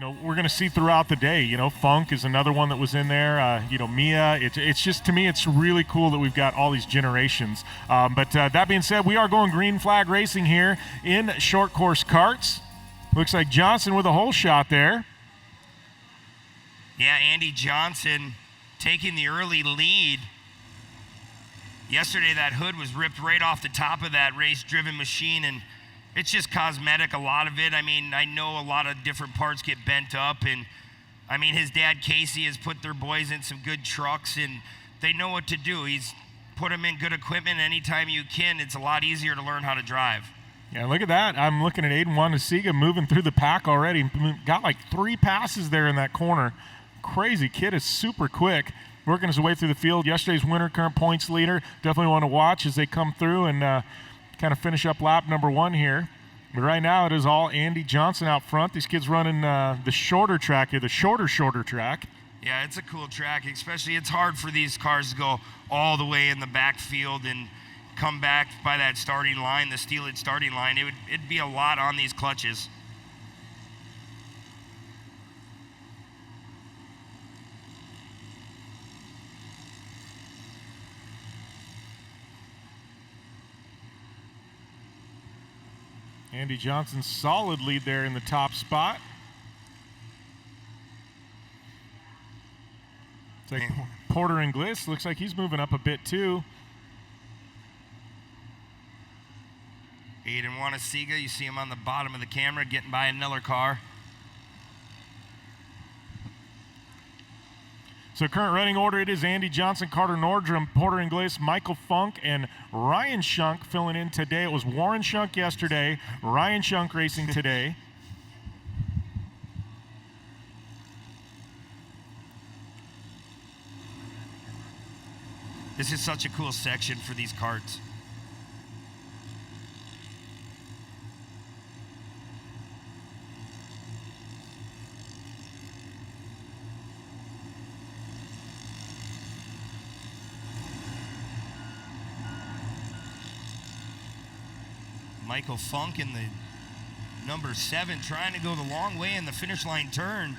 we're going to see throughout the day. Funk is another one that was in there. Mia. It's just, to me, it's really cool that we've got all these generations. But that being said, we are going green flag racing here in short course karts. Looks like Johnson with a hole shot there. Yeah, Andy Johnson taking the early lead. Yesterday, that hood was ripped right off the top of that race-driven machine, and it's just cosmetic, a lot of it. I mean, I know a lot of different parts get bent up, and I mean, his dad, Casey, has put their boys in some good trucks, and they know what to do. He's put them in good equipment. Anytime you can, it's a lot easier to learn how to drive. Yeah, look at that. I'm looking at Aiden Wandasiga moving through the pack already. Got like 3 passes there in that corner. Crazy kid is super quick. Working his way through the field. Yesterday's winter current points leader. Definitely want to watch as they come through and kind of finish up lap number 1 here. But right now it is all Andy Johnson out front. These kids running the shorter track here, the shorter track. Yeah, it's a cool track, especially it's hard for these cars to go all the way in the backfield and come back by that starting line, the steeled starting line. It'd be a lot on these clutches. Andy Johnson's solid lead there in the top spot. It's like Porter and Gliss. Looks like he's moving up a bit too. Aiden Wandasiga, you see him on the bottom of the camera getting by another car. So current running order, it is Andy Johnson, Carter Nordrum, Porter and Gliss, Michael Funk, and Ryan Shunk filling in today. It was Warren Shunk yesterday, Ryan Shunk racing today. This is such a cool section for these karts. Michael Funk in the number 7 trying to go the long way in the finish line turn.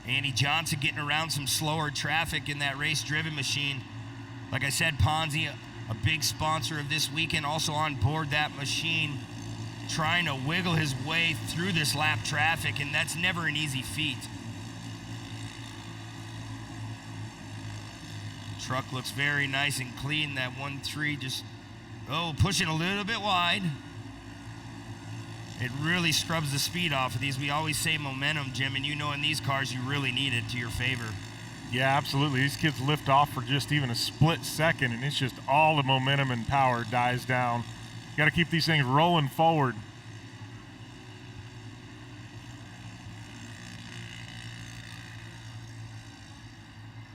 Andy Johnson getting around some slower traffic in that race-driven machine. Like I said, Ponzi, a big sponsor of this weekend, also on board that machine, trying to wiggle his way through this lap traffic, and that's never an easy feat. Truck looks very nice and clean. That 1-3 just, pushing a little bit wide. It really scrubs the speed off of these. We always say momentum, Jim, and in these cars you really need it to your favor. Yeah, absolutely. These kids lift off for just even a split second, and it's just all the momentum and power dies down. Got to keep these things rolling forward.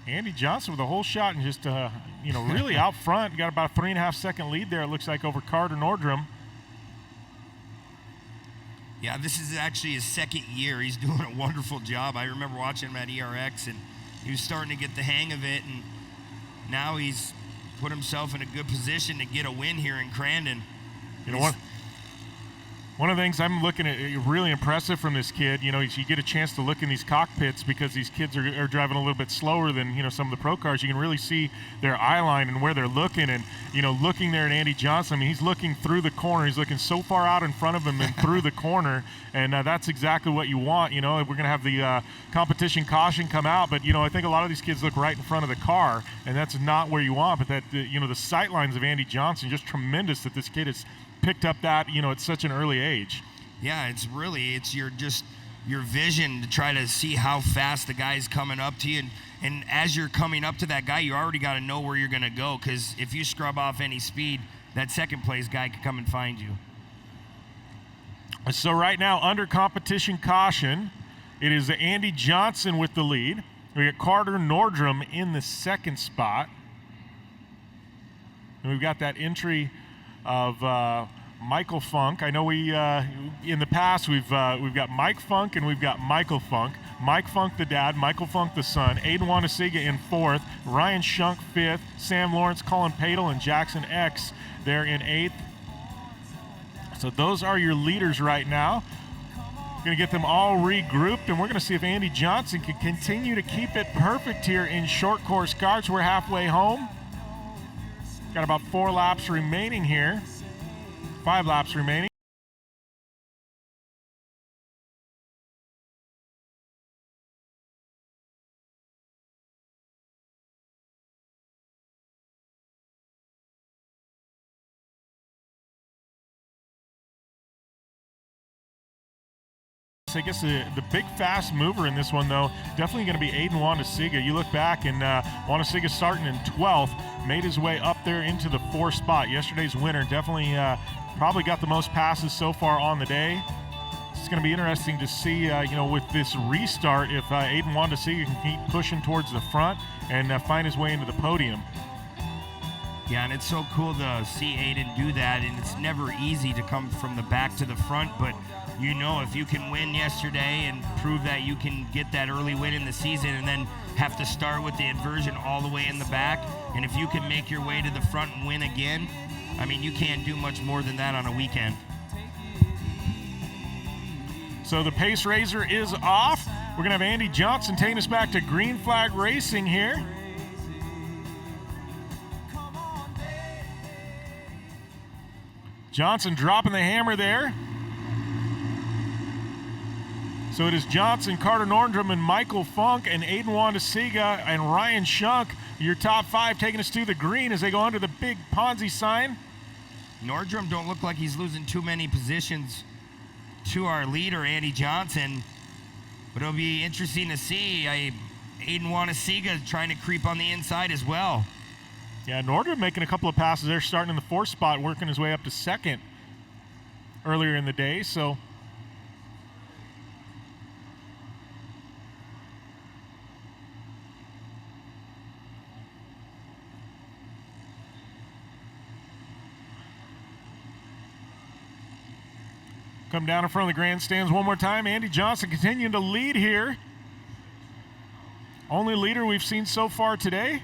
Andy Johnson with a whole shot and just, really out front. Got about a 3.5-second lead there, it looks like, over Carter Nordrum. Yeah, this is actually his 2nd year. He's doing a wonderful job. I remember watching him at ERX, and he was starting to get the hang of it, and now he's put himself in a good position to get a win here in Crandon. One of the things I'm looking at really impressive from this kid, you get a chance to look in these cockpits because these kids are driving a little bit slower than, some of the pro cars. You can really see their eye line and where they're looking. And, looking there at Andy Johnson, I mean, he's looking through the corner. He's looking so far out in front of him and through the corner. And that's exactly what you want. We're going to have the competition caution come out. But, I think a lot of these kids look right in front of the car. And that's not where you want. But the sight lines of Andy Johnson, just tremendous that this kid is picked up that, at such an early age. Yeah, it's your vision to try to see how fast the guy's coming up to you. And as you're coming up to that guy, you already got to know where you're going to go, because if you scrub off any speed, that second place guy could come and find you. So right now, under competition caution, it is Andy Johnson with the lead. We got Carter Nordrum in the 2nd spot. And we've got that entry of Michael Funk. I know we in the past we've got Mike Funk and we've got Michael Funk. Mike Funk, the dad, Michael Funk, the son, Aiden Wannasiga in 4th, Ryan Shunk 5th, Sam Lawrence, Colin Padel, and Jackson X there in 8th. So those are your leaders right now. Going to get them all regrouped, and we're going to see if Andy Johnson can continue to keep it perfect here in short course karts. We're halfway home. Got about 4 laps remaining here. 5 laps remaining. I guess the big fast mover in this one, though, definitely going to be Aiden Wannasiga. You look back, and Wannasiga starting in 12th, made his way up there into the 4th spot. Yesterday's winner definitely probably got the most passes so far on the day. It's going to be interesting to see, with this restart, if Aiden Wannasiga can keep pushing towards the front and find his way into the podium. Yeah, and it's so cool to see Aiden do that, and it's never easy to come from the back to the front, but if you can win yesterday and prove that you can get that early win in the season and then have to start with the inversion all the way in the back, and if you can make your way to the front and win again, I mean, you can't do much more than that on a weekend. So the pace raiser is off. We're going to have Andy Johnson taking us back to green flag racing here. Johnson dropping the hammer there. So it is Johnson, Carter Nordrum, and Michael Funk, and Aiden Wannasiga and Ryan Shunk, your top 5, taking us to the green as they go under the big Ponzi sign. Nordrum don't look like he's losing too many positions to our leader, Andy Johnson, but it'll be interesting to see. Aiden Wannasiga trying to creep on the inside as well. Yeah, Nordrum making a couple of passes there, starting in the 4th spot, working his way up to 2nd earlier in the day, so... Come down in front of the grandstands one more time. Andy Johnson continuing to lead here. Only leader we've seen so far today.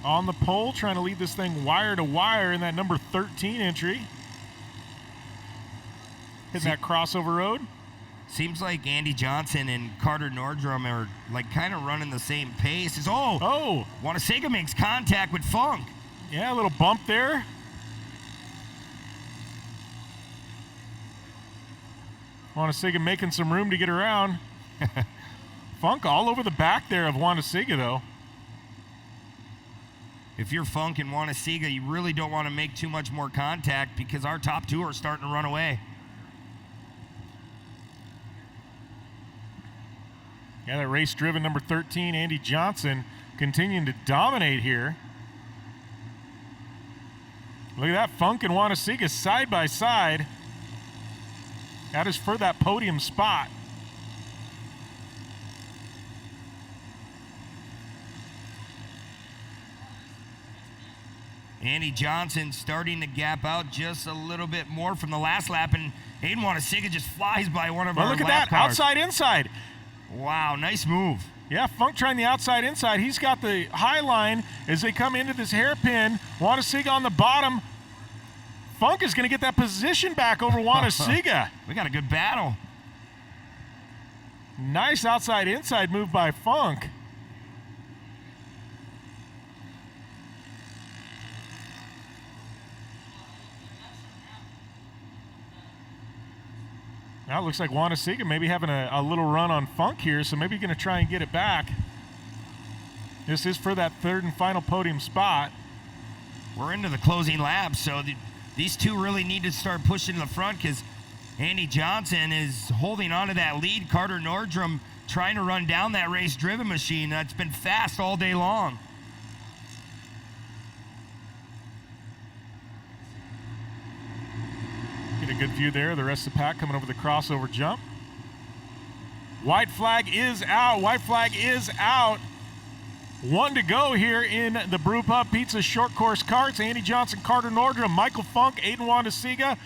On the pole, trying to lead this thing wire to wire in that number 13 entry. Hitting that crossover road. Seems like Andy Johnson and Carter Nordrum are like kind of running the same pace. Wannasiga makes contact with Funk. Yeah, a little bump there. Wannasiga making some room to get around. Funk all over the back there of Wannasiga, though. If you're Funk and Wannasiga, you really don't want to make too much more contact because our top 2 are starting to run away. Yeah, that race-driven number 13, Andy Johnson, continuing to dominate here. Look at that, Funk and Wannasiga side by side. That is for that podium spot. Andy Johnson starting to gap out just a little bit more from the last lap, and Aiden Wannasiga just flies by one of our lap cars. Look at that, outside inside. Wow, nice move. Yeah, Funk trying the outside inside. He's got the high line as they come into this hairpin. Wannasiga on the bottom. Funk is going to get that position back over Wannasiga. We got a good battle. Nice outside inside move by Funk. Now it looks like Wannasiga maybe having a little run on Funk here, so maybe going to try and get it back. This is for that 3rd and final podium spot. We're into the closing lap, so these 2 really need to start pushing to the front because Andy Johnson is holding on to that lead. Carter Nordrum trying to run down that race-driven machine that's been fast all day long. Get a good view there. The rest of the pack coming over the crossover jump. White flag is out. White flag is out. 1 to go here in the Brew Pub Pizza Short Course Karts. Andy Johnson, Carter Nordrum, Michael Funk, Aiden Wannasiga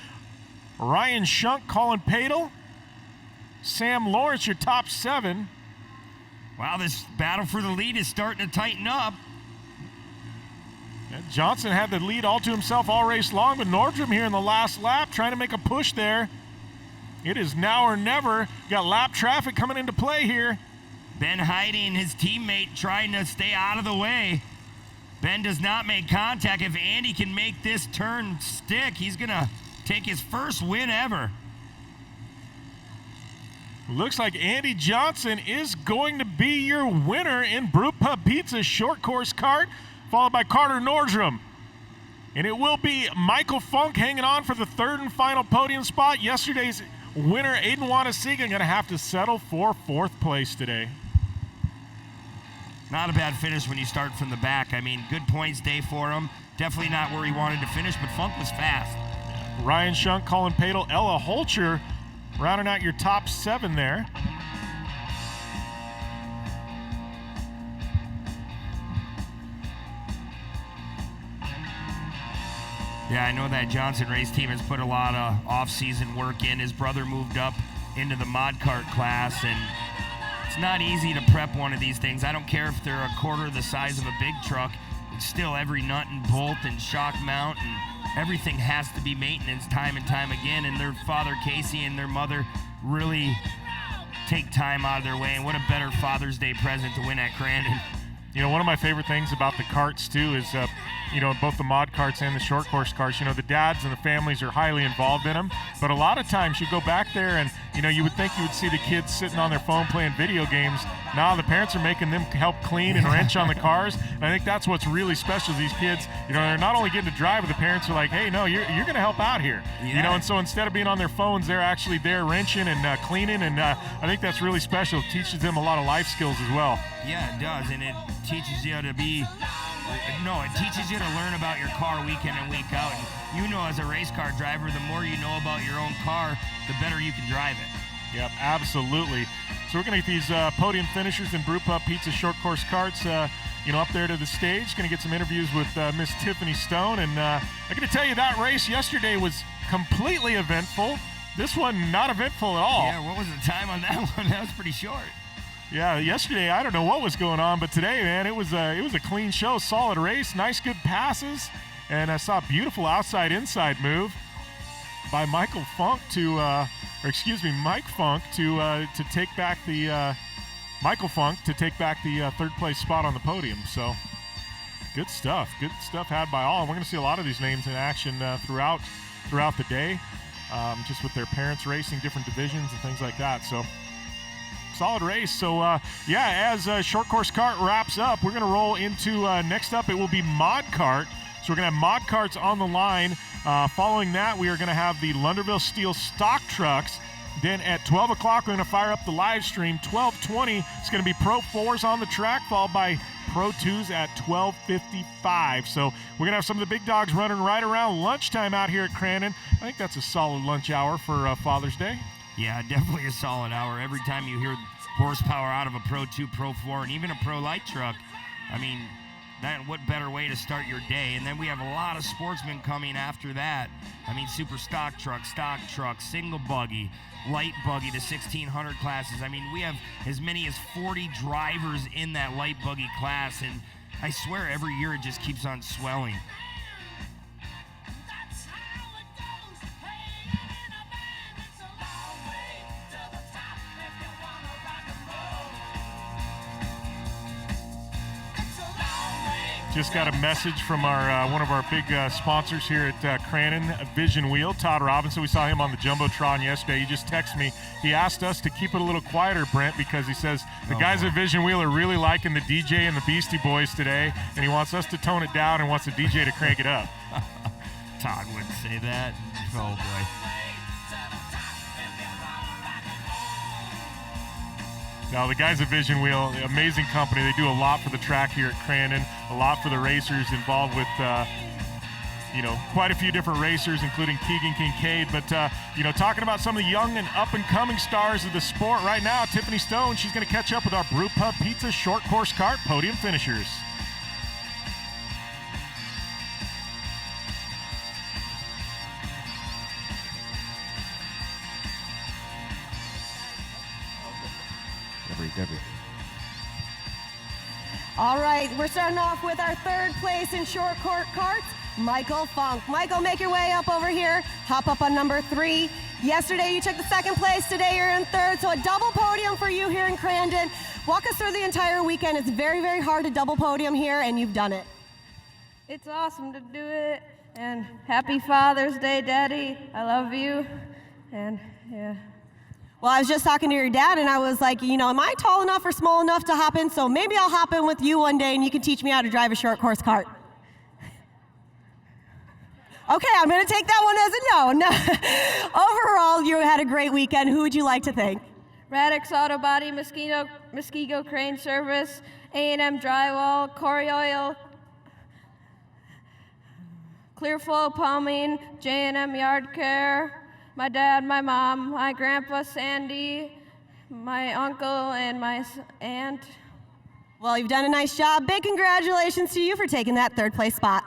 Ryan Shunk, Colin Padel, Sam Lawrence, your top 7. Wow, this battle for the lead is starting to tighten up. And Johnson had the lead all to himself all race long, but Nordstrom here in the last lap trying to make a push there. It is now or never. Got lap traffic coming into play here. Ben hiding his teammate, trying to stay out of the way. Ben does not make contact. If Andy can make this turn stick, he's going to take his first win ever. Looks like Andy Johnson is going to be your winner in Brew Pub Pizza Short Course Kart, followed by Carter Nordstrom. And it will be Michael Funk hanging on for the 3rd and final podium spot. Yesterday's winner, Aiden Wanasiga, going to have to settle for 4th place today. Not a bad finish when you start from the back. I mean, good points day for him. Definitely not where he wanted to finish, but Funk was fast. Ryan Shunk, Colin Padel, Ella Holcher rounding out your top 7 there. Yeah, I know that Johnson race team has put a lot of off-season work in. His brother moved up into the mod kart class, and it's not easy to prep one of these things. I don't care if they're a quarter the size of a big truck. It's still every nut and bolt and shock mount and everything has to be maintenance time and time again. And their father, Casey, and their mother really take time out of their way. And what a better Father's Day present to win at Crandon. You know, one of my favorite things about the karts, too, is, you know, both the mod karts and the short course karts, you know, the dads and the families are highly involved in them. But a lot of times you go back there and, you know, you would think you would see the kids sitting on their phone playing video games. Now the parents are making them help clean and wrench on the cars. And I think that's what's really special is these kids, you know, they're not only getting to drive, but the parents are like, hey, no, you're going to help out here. Yeah. You know, and so instead of being on their phones, they're actually there wrenching and cleaning. And I think that's really special. It teaches them a lot of life skills as well. Yeah, it does. And it teaches you to be, no, it teaches you to learn about your car week in and week out. And you know, as a race car driver, the more you know about your own car, the better you can drive it. Yep, absolutely. So we're going to get these podium finishers in Brew Pub Pizza Short Course Karts, you know, up there to the stage. Going to get some interviews with Miss Tiffany Stone. And I'm going to tell you that race yesterday was completely eventful. This one, not eventful at all. Yeah, what was the time on that one? That was pretty short. Yeah, yesterday, I don't know what was going on, but today, man, it was a clean show, solid race, nice, good passes. And I saw a beautiful outside-inside move by Mike Funk to take back the Michael Funk to take back the third place spot on the podium. So good stuff had by all. And we're going to see a lot of these names in action throughout the day, just with their parents racing different divisions and things like that. So solid race. So as Short Course Kart wraps up, we're going to roll into next up. It will be Mod Kart. So we're going to have mod karts on the line. Following that, we are going to have the Lunderville Steel stock trucks. Then at 12 o'clock, we're going to fire up the live stream. 12:20, it's going to be Pro 4s on the track, followed by Pro 2s at 12:55. So we're going to have some of the big dogs running right around lunchtime out here at Crandon. I think that's a solid lunch hour for Father's Day. Yeah, definitely a solid hour. Every time you hear horsepower out of a Pro 2, Pro 4, and even a Pro Light truck, I mean, what better way to start your day? And then we have a lot of sportsmen coming after that. I mean, super stock truck, single buggy, light buggy, the 1600 classes. I mean, we have as many as 40 drivers in that light buggy class, and I swear every year it just keeps on swelling. Just got a message from our one of our big sponsors here at Crandon, Vision Wheel, Todd Robinson. We saw him on the Jumbotron yesterday. He just texted me. He asked us to keep it a little quieter, Brent, because he says the guys at Vision Wheel are really liking the DJ and the Beastie Boys today, and he wants us to tone it down and wants the DJ to crank it up. Todd wouldn't say that. Oh, boy. Now, the guys at Vision Wheel, amazing company. They do a lot for the track here at Crandon, a lot for the racers involved with, quite a few different racers, including Keegan Kincaid. But, talking about some of the young and up-and-coming stars of the sport right now, Tiffany Stone, she's going to catch up with our Brew Pub Pizza Short Course Kart podium finishers. Debbie. All right, we're starting off with our third place in short court karts, Michael Funk. Michael, make your way up over here. Hop up on number 3. Yesterday you took the second place, today you're in third, so a double podium for you here in Crandon. Walk us through the entire weekend. It's very, very hard to double podium here, and you've done it. It's awesome to do it, and happy Father's Day, Daddy. I love you, and yeah. Well, I was just talking to your dad, and I was like, am I tall enough or small enough to hop in? So maybe I'll hop in with you one day, and you can teach me how to drive a short course kart. Okay, I'm going to take that one as a no. Overall, you had a great weekend. Who would you like to thank? Radix Auto Body, Muskego Crane Service, A&M Drywall, Corey Oil, Clearflow Plumbing, J&M Yard Care, my dad, my mom, my grandpa Sandy, my uncle, and my aunt. Well, you've done a nice job. Big congratulations to you for taking that third place spot.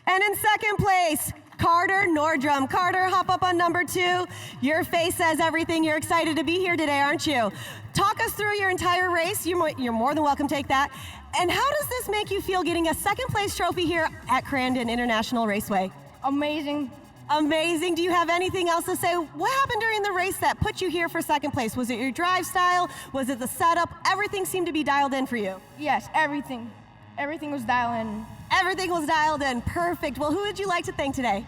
And in second place, Carter Nordrum. Carter, hop up on number 2. Your face says everything. You're excited to be here today, aren't you? Talk us through your entire race. You're more than welcome to take that. And how does this make you feel getting a second place trophy here at Crandon International Raceway? Amazing. Amazing. Do you have anything else to say? What happened during the race that put you here for second place? Was it your drive style? Was it the setup? Everything seemed to be dialed in for you. Yes, everything. Everything was dialed in. Everything was dialed in. Perfect. Well, who would you like to thank today?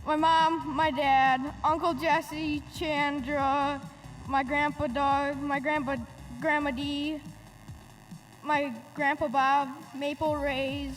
My mom, my dad, Uncle Jesse, Chandra, my grandpa Doug, my grandma Dee, my grandpa Bob, Maple Rays,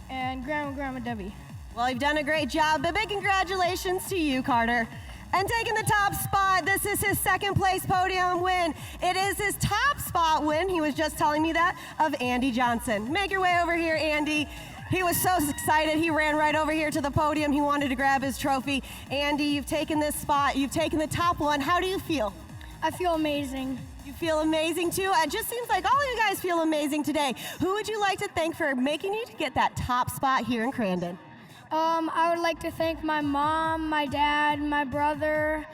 and grandma Debbie. Well, you've done a great job, but big congratulations to you, Carter. And taking the top spot, this is his second place podium win. It is his top spot win, he was just telling me that, of Andy Johnson. Make your way over here, Andy. He was so excited, he ran right over here to the podium. He wanted to grab his trophy. Andy, you've taken this spot, you've taken the top one. How do you feel? I feel amazing. You feel amazing too? It just seems like all of you guys feel amazing today. Who would you like to thank for making you to get that top spot here in Crandon? I would like to thank my mom, my dad, my brother.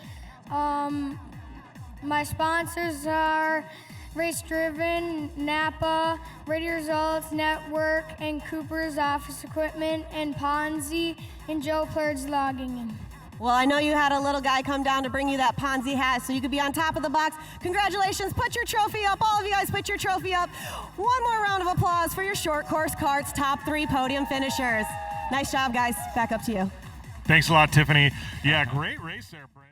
My sponsors are Race Driven, Napa, Radio Results Network, and Cooper's Office Equipment, and Ponzi, and Joe Plurd's Logging. Well, I know you had a little guy come down to bring you that Ponzi hat so you could be on top of the box. Congratulations, put your trophy up. All of you guys put your trophy up. One more round of applause for your short course karts top 3 podium finishers. Nice job, guys. Back up to you. Thanks a lot, Tiffany. Yeah, great race there, Brent.